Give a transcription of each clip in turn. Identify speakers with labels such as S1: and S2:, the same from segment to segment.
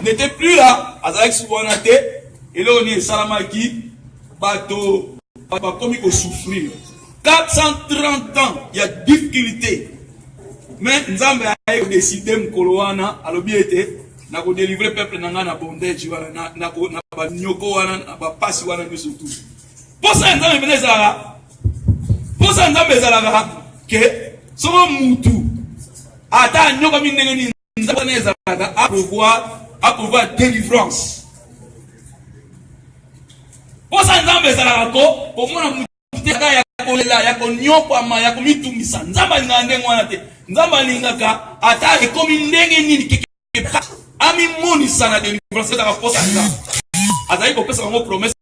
S1: n'était plus là. Azalek Soubanate, et là on est Salamaki, bateau, comme il faut souffrir. 430 ans, il y a difficulté. Mais nous avons décidé de Koloana, à l'objet, na ko délivrer peuple nanga na bondage wana na ba nyoko wana na ba pasi wana ni surtout. Pour ça nzambe benezala. Pour ça nzambe ezala ke so mutu ata nyoko mi ndenge ni nzambe benezala à pouvoir délivrance. Pour ça nzambe ezala ko pour moi mutu ya kolela ya ko nyoko ama ya ko mitumisa nzambe ngande ngwana te nzambe lingaka ata e komi ndenge nini ami moni sana délivrance dans la force Azaï a fait une promesse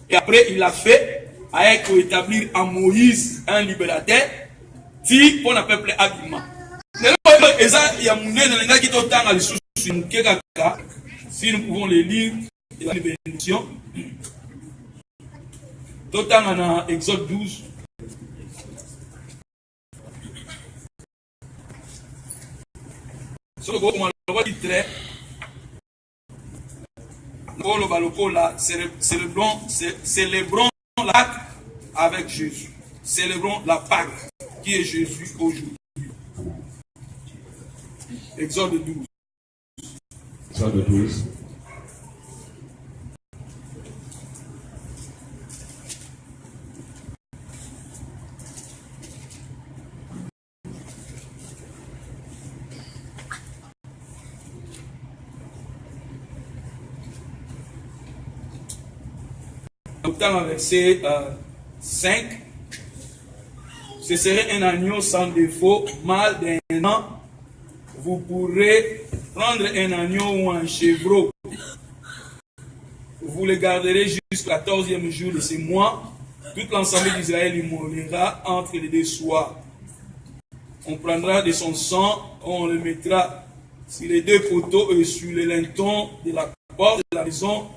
S1: et après il a fait avec établir à Moïse un libérateur si pour le peuple habilement. Si nous pouvons les lire, il y a une bénédiction. Total dans Exode 12. Sur le gros, on va dire très. Célébrons l'acte avec Jésus. Célébrons la Pâque qui est Jésus aujourd'hui. Exode 12.
S2: Exode 12.
S1: Dans le verset 5, ce serait un agneau sans défaut, mâle d'un an. Vous pourrez prendre un agneau ou un chevreau. Vous le garderez jusqu'au 14e jour de ce mois. Tout l'ensemble d'Israël immolera entre les deux soirs. On prendra de son sang, on le mettra sur les deux poteaux et sur les lintons de la porte de la maison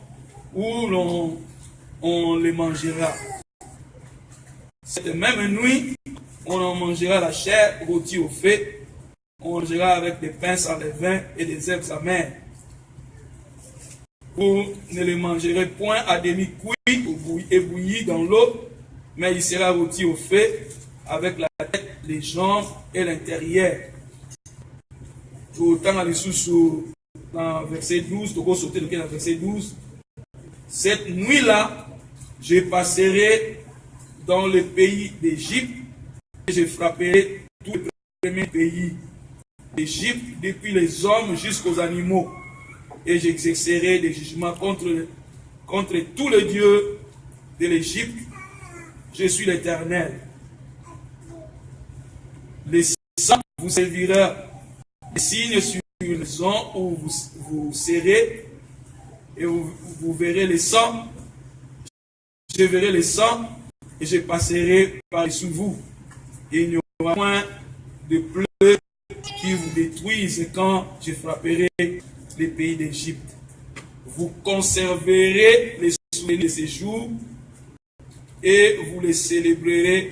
S1: où on les mangera. Cette même nuit, on en mangera la chair rôtie au feu. On mangera avec des pains sans levain et des herbes amères. Vous ne les mangerez point à demi cuit ou ébouilli dans l'eau, mais il sera rôti au feu avec la tête, les jambes et l'intérieur. Autant à sous dans verset 12, donc on sauter dans verset 12. Cette nuit-là, je passerai dans le pays d'Égypte et je frapperai tous les premiers pays d'Égypte, depuis les hommes jusqu'aux animaux, et j'exercerai des jugements contre tous les dieux de l'Égypte. Je suis l'Éternel. Les sangs vous servira des signes sur les maisons où vous serrez, et vous verrez les sangs. Je verrai les sangs et je passerai par-dessus vous. Et il n'y aura point de pleurs qui vous détruisent quand je frapperai les pays d'Égypte. Vous conserverez les souvenirs de ces jours et vous les célébrerez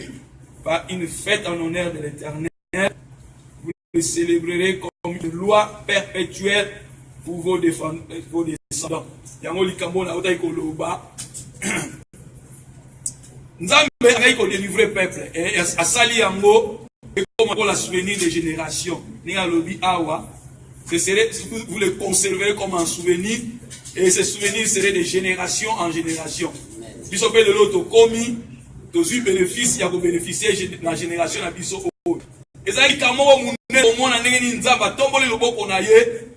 S1: par une fête en honneur de l'Éternel. Vous les célébrerez comme une loi perpétuelle pour vos descendants. Nzambe a délivré le peuple et a sali yango et comme la souvenir des générations. Vous les conserverez comme un souvenir et ces souvenirs seraient de génération en génération. Biso pe de l'autre commis, tous eu bénéfice, il y a bénéficier de la génération à biso. Et ça, il y a au moins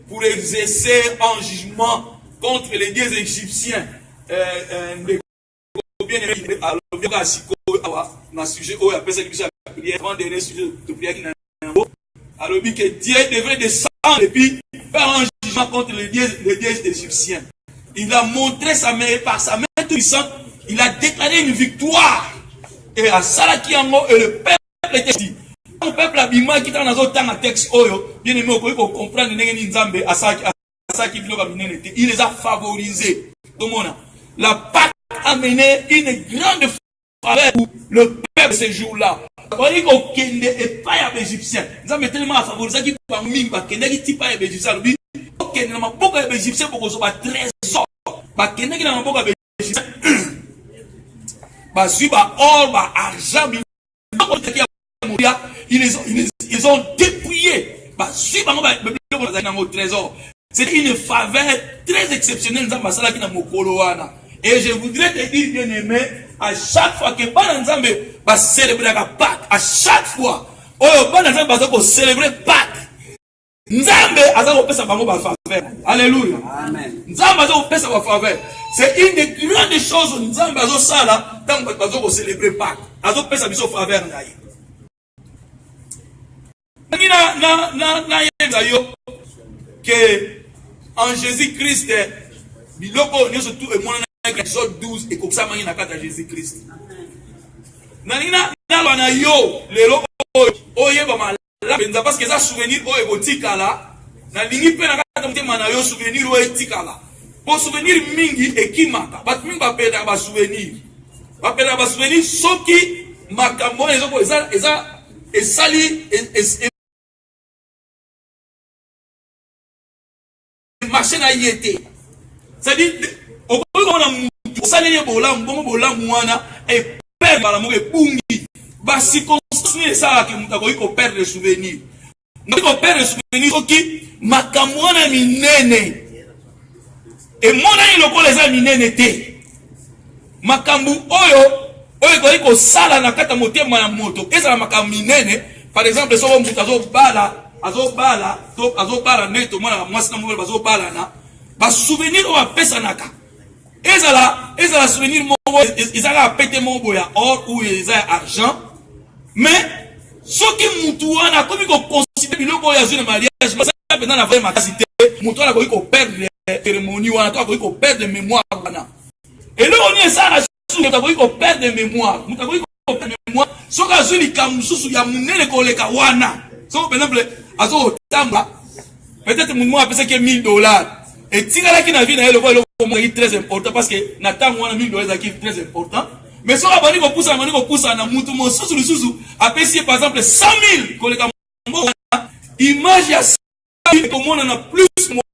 S1: pour exercer un jugement contre les dieux égyptiens. Dans sujet où après ça avant dernier sujet de prière qui n'a alors que Dieu devrait descendre et puis faire un jugement contre les dieux égyptiens. Il a montré sa main par sa main puissante, il a déclaré une victoire et à Salakiango et le peuple était dit. Le peuple abima qui dans notre temps à texte oyo bien aimé pour comprendre n'engeni nzambe asaki biloka binene il les a favorisés. Donc la Pâque a mené une grande faveur pour le peuple ce jour-là. On dit qu'on kende et pas les Égyptiens. Nous avons tellement favorisé qui parmi nous kende qui type pas les Égyptiens. bokende na maboka ya Égyptien pour que ba trésor ba kende ki na maboka ya Égyptien ba zui ba or ba argent ils ont dépouillé ba zui ba ba trésor. C'est une faveur très exceptionnelle dans masala ki na mokolo wana. Et je voudrais te dire, bien aimé, à chaque fois que Bananzambe va célébrer la Pâques, à chaque fois, Bananzambe va célébrer Pâques, Nzambe a fait sa faveur. Alléluia. Amen. Nzambe a fait sa faveur. C'est une des grandes choses Nzambe a fait ça tant que va célébrer Pâques. A fait sa faveur. Que en Jésus-Christ, biloko nyo surtout et mon Exode 12 et comme ça mani na kata Jésus-Christ. Nanina na yo lelo oye ba mala benza parce que ça souvenir o egotika là na lingi pe na kata mtema na yo souvenir o etika là. Pour souvenir mingi ekimaka bat mingi ba peda ba souvenir. Ba peda ba souvenir soki makambo ezoko eza esali marché na yete. C'est-à-dire, au point où on a moutou, ça n'est pas bolam, mouana, et perd par l'amour et bungi. Bah, si construit ça, que mouta perd les souvenirs. Nous perd les souvenirs, qui, makamouana minene. Et mon ami, le les amis minene te. Makambu, oyo, ko sala na kata moté ma moto. Et ça, la makambu minene, par exemple, so moutazo bala, azo bala neto, moi, c'est un bazo bala na. Ba souvenir ou pesa naka. Ezala souvenir mo ezala pété mon boya or ou ezala argent. Mais ce qui mutu wana comme ko considérer biloko ya zone mariage, mais ça pendant la vraie matacité, mutu wana ko perdre cérémonie wana, ko perdre mémoire wana. Et là on est ça la mutu ko perdre mémoire, mutu ko perdre mémoire. So ka zuni kamususu ya munene ko leka wana. So par exemple azo tamba peut-être mon moi penser que $1000. Et si la qui n'a vu est très important parce que Nathan $1000 qui est très important. Mais si on a dit qu'on pousse à Namoutou, mon sous après si par exemple 100 000 image à 100 000 comme on en a plus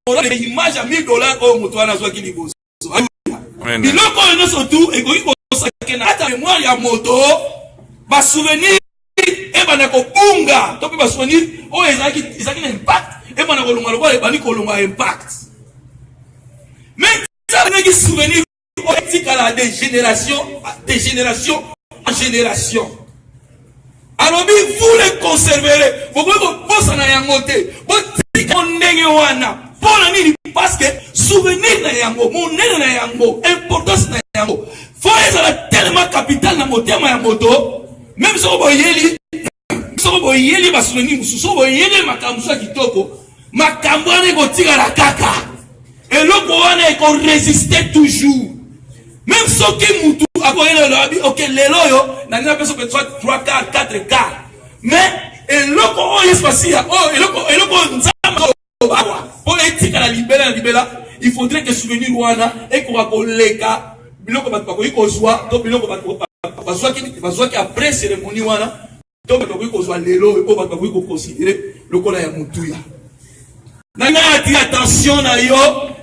S1: moral image à $1000 au moutouana soit qui niveau. Il a encore surtout et qu'on a mémoire ya moto va souvenir et banako bunga to va souvenir oh ezaki impact et banako longa et baniko longa impact. Mais ça n'est que souvenir de génération en génération. Alors vous les conserverez. Vous pouvez penser à yangote. Vous dites qu'on n'est wana. Parce que souvenir na yango, mon nez na yango, importance na yango. Faut être tellement capital na moteur ma moto. Même si vous voyez ba souvenir, si vous voyez makambusa kitoko, makambwa ne gotika la kaka. Et le Coran est qu'on résistait toujours. Même si on moutou, ok, les loyaux, n'a pas besoin de 3 quarts, 4 quarts. Mais, et le Coran est passé, oh, et le Coran, pour l'éthique à la libéra, il faudrait que souvenir Wana, et qu'on va coller, biloko batako ko soit, donc biloko batako qui après cérémonie Wana, donc batako ko soit lelo, et batako ko considérer le Coran ya mutuya. Nanga ati attention na yo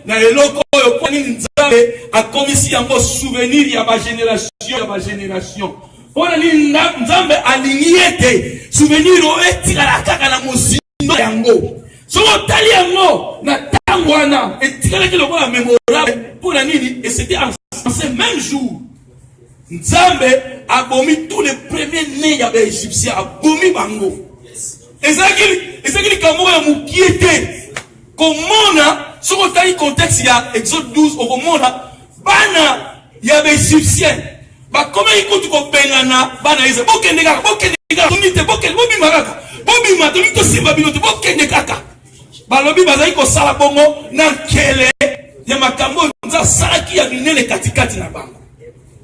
S1: na eloko yo poni nzambe a komisi yango souvenir ya ba génération pona ni nzambe alingiete souvenir o etila la kaka na mosindo yango so tali yango na tangwana etila ki lokola mémorable pona nini et c'était en ce même jour nzambe a bomi tous les premiers nés ya ba égyptien a bomi bango ezaki kamoko ya mukiete. Comment si on a un contexte, il y a Exode 12, au Komona, Bana, il y avait Égyptien. Bah, comment il compte qu'on pengana, Bana, il s'est bokenega, unité, bobi maraka, bobi matonito, simabinote, bokenega. Bah, lobi bazaï ko sala bongo, nan kele, yamakambo, nza salaki ya minele katikati na bango.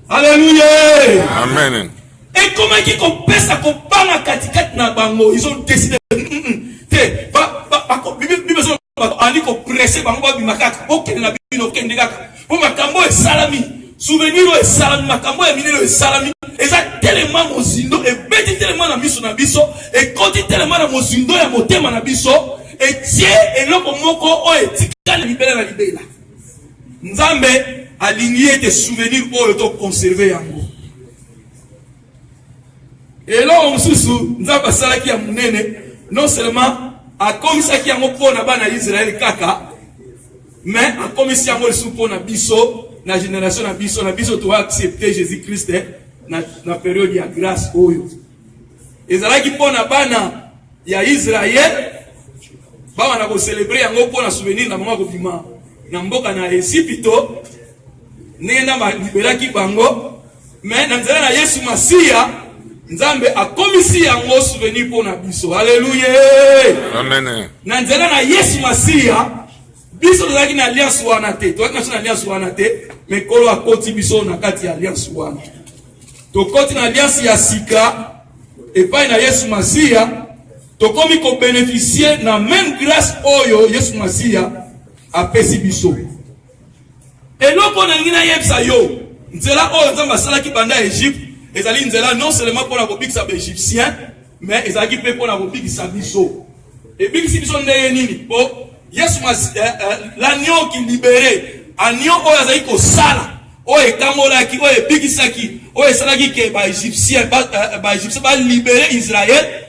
S1: Alléluia.
S2: Amen.
S1: Et comment ils compensent à comparer katikati na bango, ils ont décidé, ani ko pressé bango bimakaka okende na bino okende kaka po makambo e salami souvenir e salami makambo e minelo e salami eza tellement mozindo e beti tellement na miso na biso e koti tellement na mozindo ya motema na biso et tie eloko moko o etikala libela na libela. Nzambe aligné tes souvenirs oyo to conserver yango. Et là on susu nzambe asalaki ya munene non seulement akomisaki yango pona bana Israël kaka, mais akomisi yango lisu pona biso na génération na biso to accepter Jésus-Christ na période ya grâce oyo. Ezalaki pona bana ya Israël ba na ko célébrer yango pona souvenir na mama ko bima na mboka na Esipito nenda ma liberaki bango, mais na nzela na Yesu Masia Nzambe akomisi yango souvenir pona biso. Alléluia.
S2: Amen.
S1: Na nzela na Yesu Masia biso tozaki na alliance wana te. Tozaki na alliance wana te, mais kolo akoti biso na kati ya alliance wana. Tokoti na alliance ya sika epai na Yesu Masia, tokomi ko bénéficier na même grâce oyo Yesu Masia apesi biso. Eloko na ngina yebsa yo nzela oyo Nzambe asalaki banda Egypte ezali nzela non seulement pour la bobikisa ba Égyptien, mais ezalaki pe pour la bobikisa biso. Et bikisi biso ndenge nini po Yesu Masia l'agneau qui libéré, agneau oyo azali ko sala oyo ekamolaki oyo ebikisaki oyo esalaki ke ba Égyptien ba libéré Israël.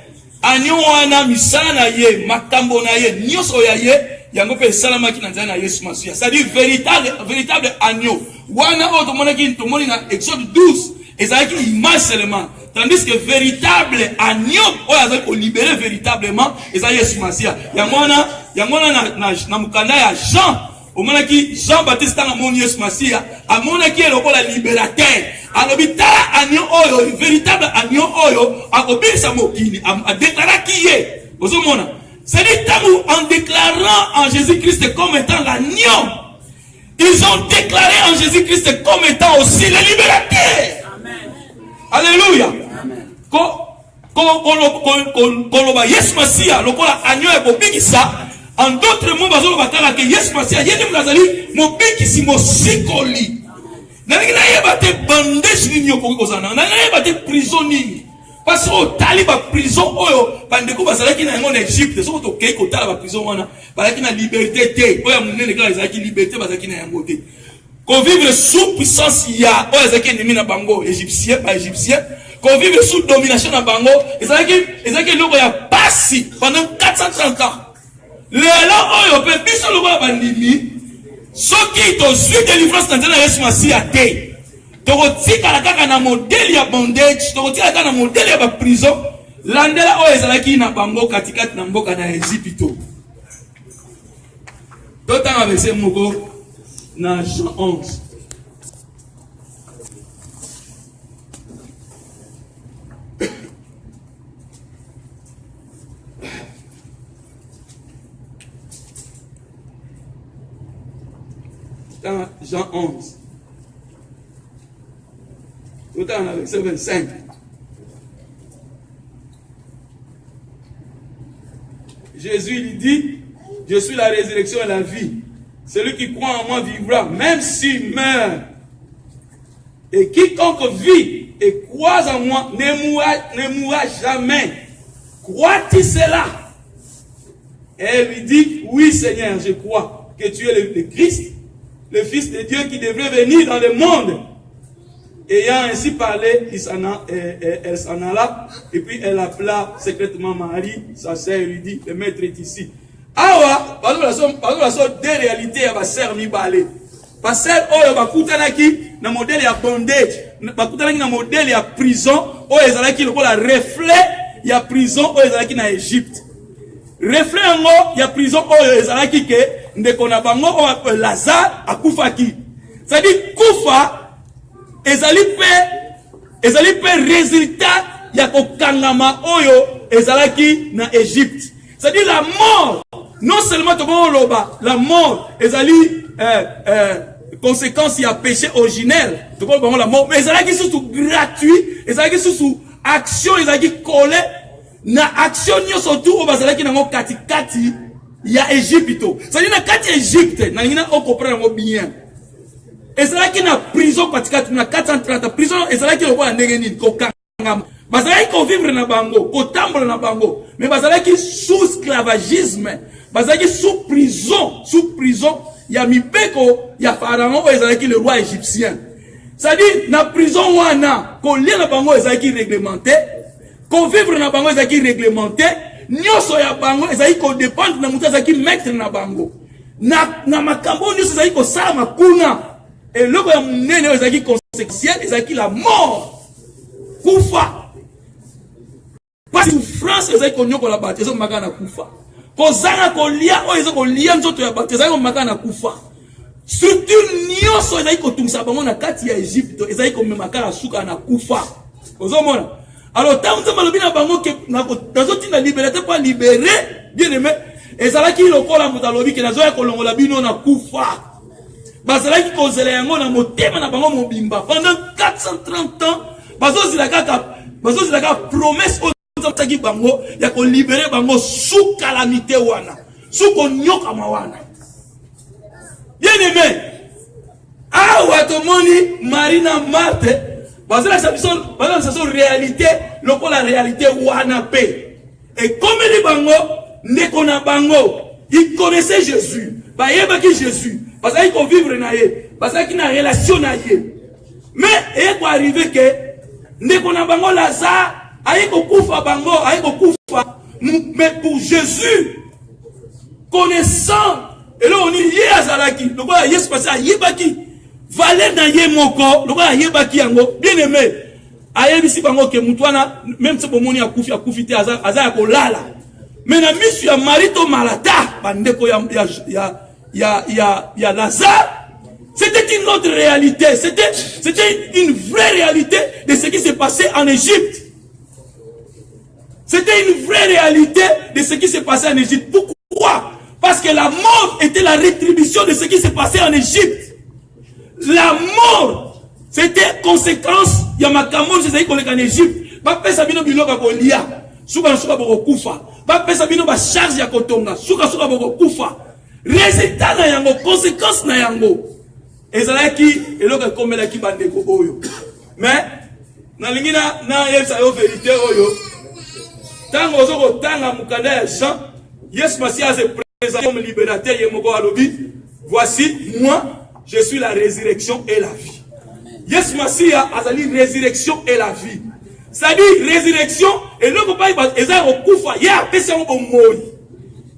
S1: Agneau wana misala na ye makambo na ye nyonso ya ye yango pe salamaki na nzela na Yesu Masia. C'est-à-dire véritable agneau. Wana oyo tomoni na Exode 12 ezalaki image seulement, tandis que véritable agneau oyo azali ko libérer véritablement ezali Yesu Masia. Yango wana na mukanda ya Jean omonaki Jean Baptiste na moni Yesu Masia amonaki eloko la libérateur. Alobi tala agneau oyo véritable agneau oyo akobisa mokili a déclaraki ye. Ozomona, c'est-à-dire en déclarant en Jésus-Christ comme étant l'agneau, ils ont déclaré en Jésus-Christ comme étant aussi le libérateur. Amen. Alléluia. Amen. Koloba Yesu Masia lokola agneau e bobikisa. En d'autres mots, bazo batala ke Yesu Masia yeni mnazali mobikisi mosikoli. Na yeba te bandage nini yokozana, na yeba te prison nini. Parce que tali ba prison oyo bandeko bazalaki na yango na Egypte, soko to kei ko tala ba prison wana bazalaki na liberté te. Oya munene kala bazalaki liberté bazalaki na yango te. Ko vivre sous puissance ya oya zaki ennemi na bango égyptien ba égyptien, ko vivre sous domination na bango, ezalaki loko ya pasi pendant 430 ans. Lelo oyo pe biso loba bandimi soki to zui délivrance na nzela Yesu Masia te. Tokotika kaka na modèle ya bondage, tokotika kaka na modèle ya ba prison. Landela oyo ezalaki na bango katikati na mboka na Esipito. Totanga verset moko na Jean 11. Dans Jean 11. Autant avec verset 25. Jésus lui dit, je suis la résurrection et la vie. Celui qui croit en moi vivra, même s'il meurt. Et quiconque vit et croit en moi ne mourra jamais. Crois-tu cela? Et elle lui dit, oui Seigneur, je crois que tu es le Christ, le Fils de Dieu qui devrait venir dans le monde. Ayant ainsi parlé, elle s'en alla, et puis elle appela secrètement Marie, sa sœur, et lui dit, le maître est ici. Awa, par exemple, deux réalités, ma sœur mi balé. Parce que, oh, bakutanaki, na modèle ya bondage, bakutanaki na modèle ya prison, oh, ezalaki, le reflet, ya prison, oh, ezalaki na Égypte. Reflet en ya prison, oh, ezalaki ke, ndeko na bango, oh, Lazare, akufaki. C'est-à-dire, kufa, ezali pe résultat ya kokangama oyo ezalaki na Égypte. C'est-à-dire la mort, non seulement la mort ezali conséquence ya péché originel, la mort, mais ezalaki surtout gratuit, ezalaki surtout action, ezalaki collé na action nyonso tout o bazalaki nango katikati ya Égypte. C'est-à-dire na kati Égypte, na ngina o comprendre ngo bien. Ezalaki na prison katikati na 430 prison ezalaki lokola ndenge nini kokangama bazalaki ko vivre na bango kotambola na bango mais bazalaki sous esclavagisme bazaki sous prison, il y a mibeko, il y a Pharaon, ezalaki le roi égyptien. C'est-à-dire, na prison wana, ko lia na bango ezalaki réglementé, ko vivre na bango ezalaki réglementé, nyoso ya bango ezalaki ko dépendre na mutu ezalaki maître na bango. Na makambo nyoso ezalaki ko sala makuna, et loko ya munene ezalaki conséquentiel, ezalaki la mort. Kufa. Pas souffrance ezalaki ko nyoko la bate, ezalaki makana kufa. Ko zanga ko lia, o ezalaki ko lia nzoto ya bate, ezalaki makana kufa. Structure nyonso ezali kotumisa bango na kati ya Egypte ezali komemaka na suka na kufa. Ozomona. Alors tant que malobi na bango ke nazotinda liberté pas libéré, bien aimé, ezalaki lokola mutalobi ke nazoya kolongola bino na kufa. Bazalaki kozela yango na motema na bango mobimba pendant 430 ans. Bazozila kaka promesse ozaki bango ya ko libérer bango sous calamité wana. Sous konyoka mawana. Bien aimé, Watomoni, Marina Marte, parce que la réalité, la réalité Wanape. Et comme les bango, Nekona bango, ils connaissaient Jésus, Jésus, parce qu'ils vont vivre naïe, parce qu'ils ont une relation naïe. Mais il faut arriver que Nekona bango Lazare, aïko koufa bango, aïko koufa, mais pour Jésus, connaissant. Et là on dit yé azalaki, le gars yé se passe à yébaki, valeur dans yé moko, le gars yébaki yango, bien aimé. Ayebisi bango ke mutwana, même si bomoni a koufi te azaya ko lala. Mais na misu ya marito malata, bandeko ya Lazare, c'était une autre réalité, c'était une vraie réalité de ce qui s'est passé en Égypte. C'était une vraie réalité de ce qui s'est passé en Égypte. Pourquoi? Parce que la mort était la rétribution de ce qui s'est passé en Égypte. La mort, c'était conséquence. Il y a ma camon, je sais qu'on est en Égypte. Pas sabino biloka kolia. Souka boko kufa. Pas sabino ba charge ya kotonga. Souka boko kufa. Résultat na yango, conséquence na yango. Ezalaki eloka komela ki bandeko oyo. Mais na lingina na yebsa yo vérité oyo. Tango ozoko tanga mukanda ya Jean, Yes Masia se comme libérateur, voici, moi, je suis la résurrection et la vie. Yes, Massia a dit résurrection et la vie. C'est-à-dire, résurrection, et le papa, il a dit, il a appelé ça au mot.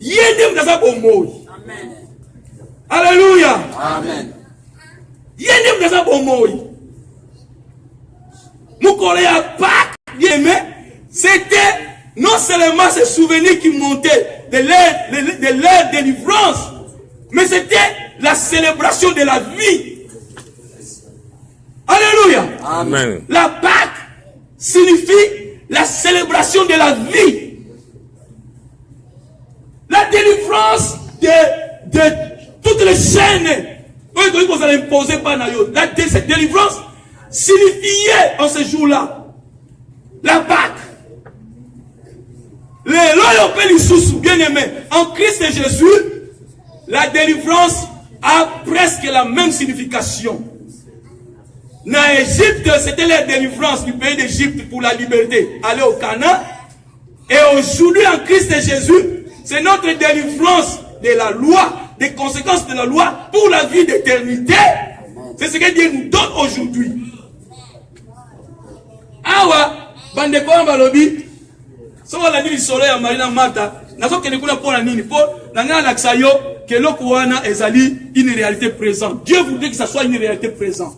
S1: Il a dit, Amen. Alléluia. Amen. Il a dit, au mot. Mon collègue Pâques, c'était non seulement ces souvenirs qui montaient de leur délivrance, mais c'était la célébration de la vie. Alléluia. Amen. La Pâque signifie la célébration de la vie. La délivrance de toutes les chaînes que vous allez imposer par Nayo. Cette délivrance signifiait en ce jour-là la Pâque. Bien aimé, en Christ et Jésus, la délivrance a presque la même signification. Dans l'Égypte, c'était la délivrance du pays d'Égypte pour la liberté. Aller au Canaan. Et aujourd'hui, en Christ et Jésus, c'est notre délivrance de la loi, des conséquences de la loi pour la vie d'éternité. C'est ce que Dieu nous donne aujourd'hui. Awa, bandeko balobi. Si on a dit le soleil à Marina Mata, n'a pas que nous pour la nini, pour la nana que l'Okouana est une réalité présente. Dieu voudrait que ça soit une réalité présente.